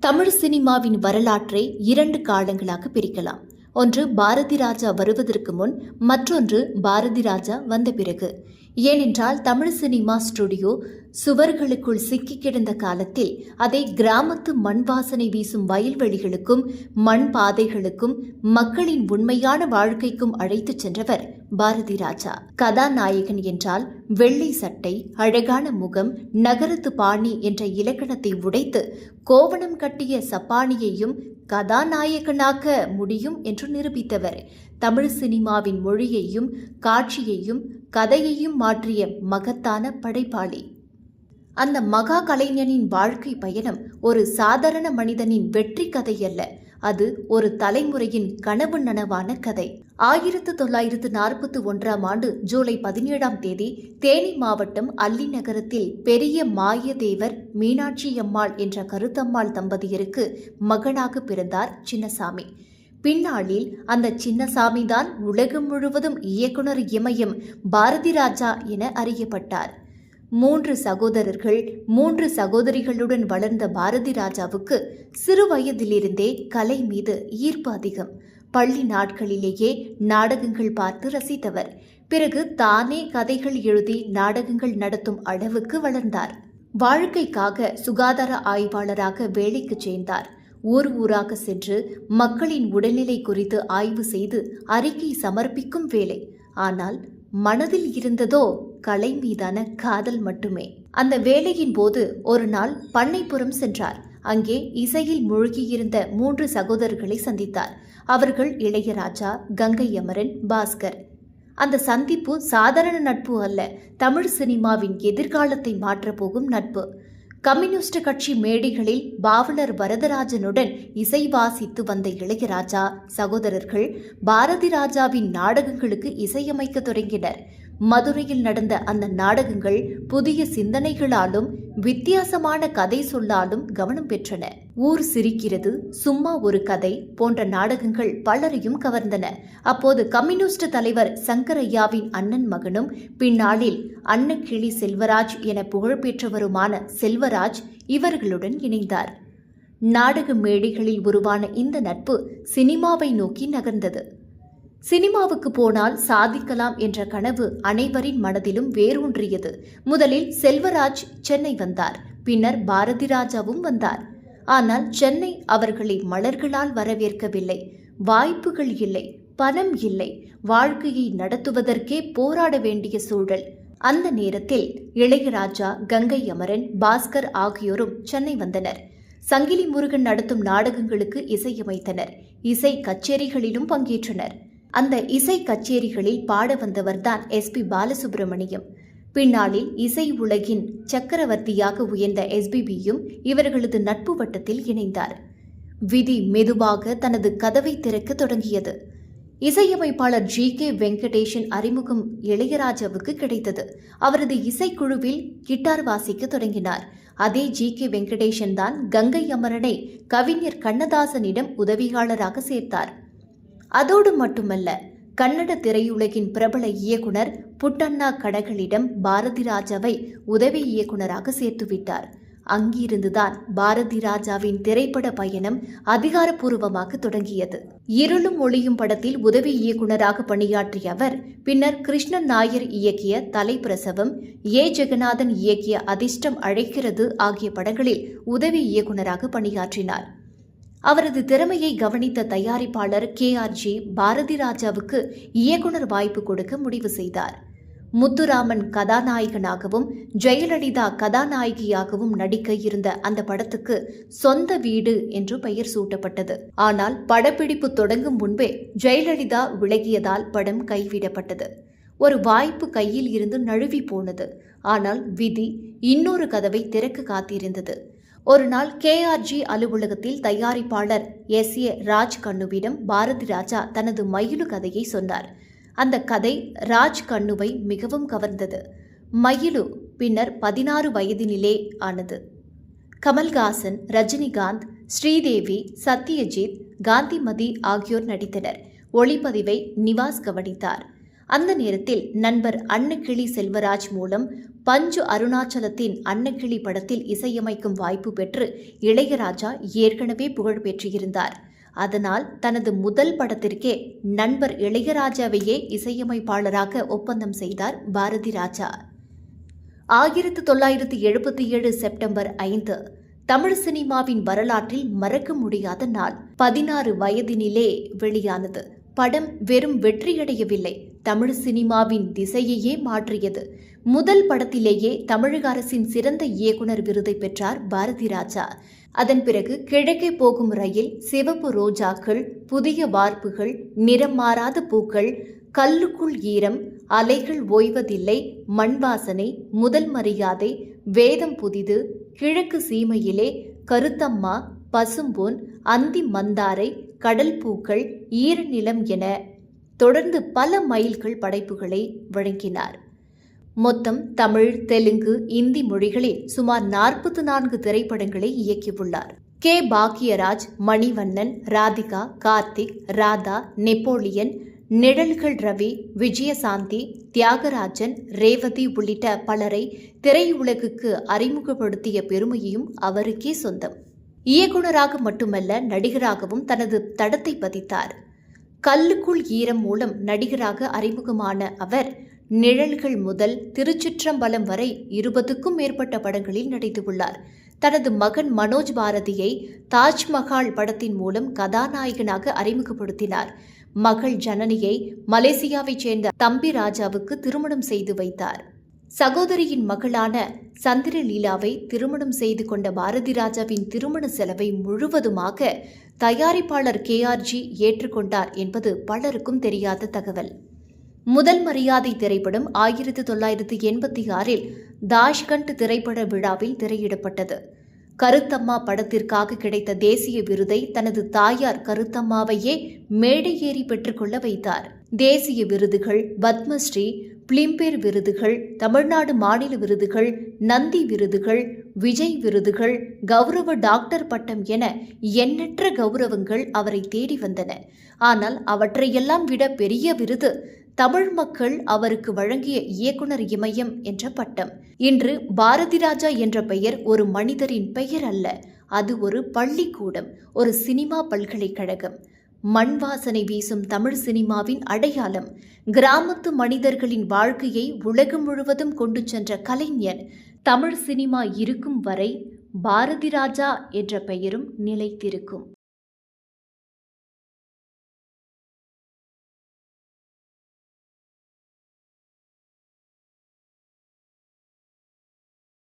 தமிழ் சினிமாவின் வரலாற்றை 2 காலங்களாக பிரிக்கலாம். ஒன்று பாரதி ராஜா வருவதற்கு முன், மற்றொன்று பாரதி ராஜா வந்த பிறகு. ஏனென்றால் தமிழ் சினிமா ஸ்டுடியோ சுவர்களுக்குள் சிக்கி கிடந்த காலத்தில் அதை கிராமத்து மண் வாசனை வீசும் வயல்வெளிகளுக்கும் மண் பாதைகளுக்கும் மக்களின் உண்மையான வாழ்க்கைக்கும் அழைத்துச் சென்றவர் பாரதி ராஜா. கதாநாயகன் என்றால் வெள்ளை சட்டை, அழகான முகம், நகரத்து பாணி என்ற இலக்கணத்தை உடைத்து கோவணம் கட்டிய சப்பானியையும் கதாநாயகனாக்க முடியும் என்று நிரூபித்தவர். தமிழ் சினிமாவின் மொழியையும் காட்சியையும் கதையையும் மாற்றிய மகத்தான படைப்பாளி. அந்த மகா கலைஞனின் வாழ்க்கை பயணம் ஒரு சாதாரண மனிதனின் வெற்றி கதை அல்ல, அது ஒரு தலைமுறையின் கனவு நனவான கதை. 1941 ஜூலை 17 தேனி மாவட்டம் அல்லி நகரத்தில் பெரிய மாயதேவர் மீனாட்சி அம்மாள் என்ற கருத்தம்மாள் தம்பதியருக்கு மகனாக பிறந்தார் சின்னசாமி. பின்னாளில் அந்த சின்னசாமி தான் உலகம் முழுவதும் இயக்குனர் இமயம் பாரதி ராஜா என அறியப்பட்டார். 3 சகோதரர்கள் 3 சகோதரிகளுடன் வளர்ந்த பாரதி ராஜாவுக்கு சிறு வயதிலிருந்தே கலை மீது ஈர்ப்பு அதிகம். பள்ளி நாட்களிலேயே நாடகங்கள் பார்த்து ரசித்தவர். பிறகு தானே கதைகள் எழுதி நாடகங்கள் நடத்தும் அளவுக்கு வளர்ந்தார். வாழ்க்கைக்காக சுகாதார ஆய்வாளராக வேலைக்கு சேர்ந்தார். ஊர் ஊராக சென்று மக்களின் உடல்நிலை குறித்து ஆய்வு செய்து அறிக்கை சமர்ப்பிக்கும் வேலை. ஆனால் மனதில் இருந்ததோ கலை மீதான காதல் மட்டுமே. அந்த வேலையின் போது ஒரு நாள் பண்ணைப்புறம் சென்றார். அங்கே இசையில் மூழ்கியிருந்த 3 சகோதரர்களை சந்தித்தார். அவர்கள் இளையராஜா, கங்கை அமரன், பாஸ்கர். அந்த சந்திப்பு சாதாரண நட்பு அல்ல, தமிழ் சினிமாவின் எதிர்காலத்தை மாற்றப்போகும் நட்பு. கம்யூனிஸ்ட் கட்சி மேடைகளில் பாவலர் வரதராஜனுடன் இசை வாசித்து வந்த இளையராஜா சகோதரர்கள் பாரதி ராஜாவின் நாடகங்களுக்கு இசையமைக்க தொடங்கினர். மதுரையில் நடந்த அந்த நாடகங்கள் புதிய சிந்தனைகளாலும் வித்தியாசமான கதை சொல்லாலும் கவனம் பெற்றன. ஊர் சிரிக்கிறது, சும்மா ஒரு கதை போன்ற நாடகங்கள் பலரையும் கவர்ந்தன. அப்போது கம்யூனிஸ்ட் தலைவர் சங்கரையாவின் அண்ணன் மகனும் பின்னாளில் அன்னக்கிளி செல்வராஜ் என புகழ்பெற்றவருமான செல்வராஜ் இவர்களுடன் இணைந்தார். நாடக மேடைகளில் உருவான இந்த நட்பு சினிமாவை நோக்கி நகர்ந்தது. சினிமாவுக்கு போனால் சாதிக்கலாம் என்ற கனவு அனைவரின் மனதிலும் வேரூன்றியது. முதலில் செல்வராஜ் சென்னை வந்தார். பின்னர் பாரதி ராஜாவும் வந்தார். ஆனால் சென்னை அவர்களை மலர்களால் வரவேற்கவில்லை. வாய்ப்புகள் இல்லை, பணம் இல்லை, வாழ்க்கையை நடத்துவதற்கே போராட வேண்டிய சூழல். அந்த நேரத்தில் இளையராஜா, கங்கை அமரன், பாஸ்கர் ஆகியோரும் சென்னை வந்தனர். சங்கிலி முருகன் நடத்தும் நாடகங்களுக்கு இசையமைத்தனர். இசை கச்சேரிகளிலும் பங்கேற்றனர். அந்த இசை கச்சேரிகளில் பாட வந்தவர்தான் SP பாலசுப்ரமணியம். பின்னாளில் இசை உலகின் சக்கரவர்த்தியாக உயர்ந்த SPBயும் இவர்களது நட்பு வட்டத்தில் இணைந்தார். விதி மெதுவாக தனது கதவை திறக்க தொடங்கியது. இசையமைப்பாளர் GK வெங்கடேஷன் அறிமுகம் இளையராஜாவுக்கு கிடைத்தது. அவரது இசைக்குழுவில் கிட்டார் வாசிக்க தொடங்கினார். அதே GK வெங்கடேஷன் தான் கங்கை அமரனை கவிஞர் கண்ணதாசனிடம் உதவியாளராக சேர்த்தார். அதோடு மட்டுமல்ல, கன்னட திரையுலகின் பிரபல இயக்குனர் புட்டண்ணா கடகளிடம் பாரதி ராஜாவை உதவி இயக்குனராக சேர்த்துவிட்டார். அங்கிருந்துதான் பாரதி ராஜாவின் திரைப்பட பயணம் அதிகாரப்பூர்வமாக தொடங்கியது. இருளும் ஒளியும் படத்தில் உதவி இயக்குனராக பணியாற்றிய அவர் பின்னர் கிருஷ்ணன் நாயர் இயக்கிய தலைப்பிரசவம், ஜெகநாதன் இயக்கிய அதிர்ஷ்டம் அழைக்கிறது ஆகிய படங்களில் உதவி இயக்குனராக பணியாற்றினார். அவரது திறமையை கவனித்த தயாரிப்பாளர் KRG பாரதி ராஜாவுக்கு இயக்குனர் வாய்ப்பு கொடுக்க முடிவு செய்தார். முத்துராமன் கதாநாயகனாகவும் ஜெயலலிதா கதாநாயகியாகவும் நடிக்க இருந்த அந்த படத்துக்கு சொந்த வீடு என்று பெயர் சூட்டப்பட்டது. ஆனால் படப்பிடிப்பு தொடங்கும் முன்பே ஜெயலலிதா விலகியதால் படம் கைவிடப்பட்டது. ஒரு வாய்ப்பு கையில் இருந்து நழுவி போனது. ஆனால் விதி இன்னொரு கதவை திறக்க காத்திருந்தது. ஒரு நாள் KRG அலுவலகத்தில் தயாரிப்பாளர் SA ராஜ் கண்ணுவிடம் பாரதி ராஜா தனது மயிலு கதையை சொன்னார். அந்த கதை ராஜ் கண்ணுவை மிகவும் கவர்ந்தது. மயிலு பின்னர் 16 வயதினிலே ஆனது. கமல்ஹாசன், ரஜினிகாந்த், ஸ்ரீதேவி, சத்யஜித், காந்திமதி ஆகியோர் நடித்தனர். ஒளிப்பதிவை நிவாஸ் கவனித்தார். அந்த நேரத்தில் நண்பர் அன்னக்கிளி செல்வராஜ் மூலம் பஞ்சு அருணாச்சலத்தின் அன்னக்கிளி படத்தில் இசையமைக்கும் வாய்ப்பு பெற்று இளையராஜா ஏற்கனவே புகழ் பெற்றிருந்தார். அதனால் தனது முதல் படத்திற்கே நண்பர் இளையராஜாவையே இசையமைப்பாளராக ஒப்பந்தம் செய்தார் பாரதி ராஜா. 1977 செப்டம்பர் 5 தமிழ் சினிமாவின் வரலாற்றில் மறக்க முடியாத நாள். 16 வயதினிலே வெளியானது. படம் வெறும் வெற்றியடையவில்லை, தமிழ் சினிமாவின் திசையையே மாற்றியது. முதல் படத்திலேயே தமிழக அரசின் சிறந்த இயக்குனர் விருதை பெற்றார் பாரதி ராஜா. அதன் பிறகு கிழக்கே போகும் ரயில், சிவப்பு ரோஜாக்கள், புதிய வார்ப்புகள், நிறம் மாறாத பூக்கள், கல்லுக்குள் ஈரம், அலைகள் ஓய்வதில்லை, மண் வாசனை, முதல் மரியாதை, வேதம் புதிது, கிழக்கு சீமையிலே, கருத்தம்மா, பசும்பொன், அந்தி மந்தாரை, கடல் பூக்கள், ஈரநிலம் என தொடர்ந்து பல மைல்கள் படைப்புகளை வழங்கினார். மொத்தம் தமிழ், தெலுங்கு, இந்தி மொழிகளில் சுமார் 44 திரைப்படங்களை இயக்கியுள்ளார். கே. பாக்யராஜ், மணிவண்ணன், ராதிகா, கார்த்திக், ராதா, நெப்போலியன், நிழல்கள் ரவி, விஜயசாந்தி, தியாகராஜன், ரேவதி உள்ளிட்ட பலரை திரையுலகுக்கு அறிமுகப்படுத்திய பெருமையும் அவருக்கே சொந்தம். இயக்குனராக மட்டுமல்ல, நடிகராகவும் தனது தடத்தை பதித்தார். கல்லுக்குள் ஈரம் மூலம் நடிகராக அறிமுகமான அவர் நிழல்கள் முதல் திருச்சிற்றம்பலம் வரை 20க்கும் மேற்பட்ட படங்களில் நடித்துள்ளார். தனது மகன் மனோஜ் பாரதியை தாஜ்மஹால் படத்தின் மூலம் கதாநாயகனாக அறிமுகப்படுத்தினார். மகள் ஜனனியை மலேசியாவைச் சேர்ந்த தம்பி ராஜாவுக்கு திருமணம் செய்து வைத்தார். சகோதரியின் மகளான சந்திரலீலாவை திருமணம் செய்து கொண்ட பாரதி ராஜாவின் திருமண செலவை முழுவதுமாக தயாரிப்பாளர் KRG ஏற்றுக்கொண்டார் என்பது பலருக்கும் தெரியாத தகவல். முதல் மரியாதை திரைப்படம் 1986 தாஷ்கண்ட் திரைப்பட விழாவில் திரையிடப்பட்டது. கருத்தம்மா படத்திற்காக கிடைத்த தேசிய விருதை தனது தாயார் கருத்தம்மாவையே மேடை ஏறி பெற்றுக்கொள்ள வைத்தார். தேசிய விருதுகள், பத்மஸ்ரீ, பிலிம்பேர் விருதுகள், தமிழ்நாடு மாநில விருதுகள், நந்தி விருதுகள், விஜய் விருதுகள், கௌரவ டாக்டர் பட்டம் என எண்ணற்ற கௌரவங்கள் அவரை தேடி வந்தன. ஆனால் அவற்றையெல்லாம் விட பெரிய விருது தமிழ் மக்கள் அவருக்கு வழங்கிய இயக்குனர் இமயம் என்ற பட்டம். இன்று பாரதி ராஜா என்ற பெயர் ஒரு மனிதரின் பெயர் அல்ல, அது ஒரு பள்ளிக்கூடம், ஒரு சினிமா பல்கலைக்கழகம். மண் வாசனை வீசும் தமிழ் சினிமாவின் அடையாளம். கிராமத்து மனிதர்களின் வாழ்க்கையை உலகம் முழுவதும் கொண்டு சென்ற கலைஞன். தமிழ் சினிமா இருக்கும் வரை பாரதி ராஜா என்ற பெயரும் நிலைத்திருக்கும்.